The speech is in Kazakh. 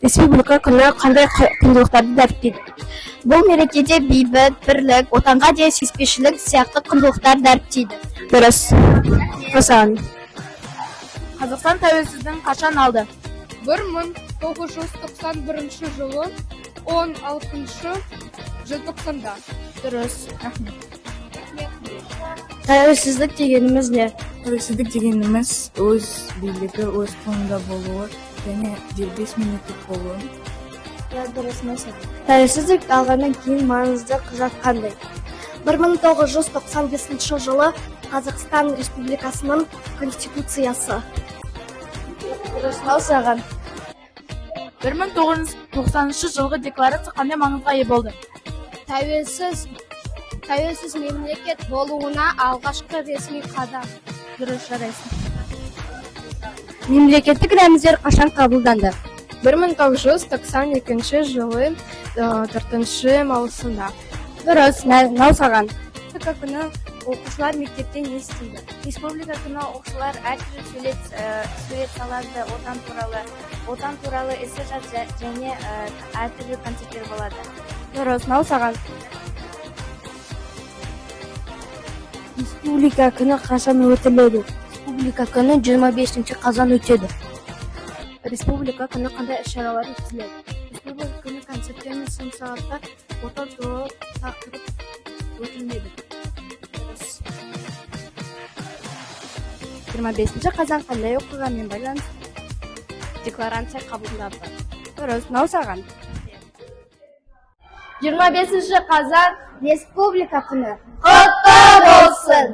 Республика күні қандай құндылықтарды дәріптейді? Бұл мерекеде бейбіт, бірлік, отанға деген сүйіспеншілік сияқты құндылықтар дәріптейді. Дұрыс. Осыған. Қазақстан тәуелсіздігін қашан алды? 1991 жылы 16 желтоқсанда. Дұрыс. Тәуелсіздік дегеніміз не? Тәуелсіздік дегеніміз өз билігі өз қолында болуы және дербес мемлекет болуы. Дұрыс мәселе. Тәуелсіздік алғаннан кейін маңызды құжат қандай? 1995 жылы Қазақстан Республикасының Конституциясы. Дұрыс. Осыған. 1990 жылғы декларация қандай маңызға ие болды? Тәуелсіз мемлекет болуына алғашқы ресми қадам. Дұрыс, жарайсың. Мемлекеттік рәміздер қашан қабылданды? 1992 жылы 4 маусымда. Дұрыс. Осыған. Республика күні оқушылар мектепте не істейді? Республика күні оқушылар әртүрлі сурет салады, отан туралы эссе жазады және әртүрлі концерттер болады. Дұрыс. Осыған. Республика күні қашан өтіледі? Республика күні 25 қазан өтеді. Республика күні қандай іс-шаралар өткізіледі? Республика күні концерттер мен сын сағатта отан туралы тақырып өтілмеді. 25 қазан қандай оқиғамен байланысты? Декларация қабылданды. Дұрыс. Осыған. 25 қазан Республика күні. Құтты болсын!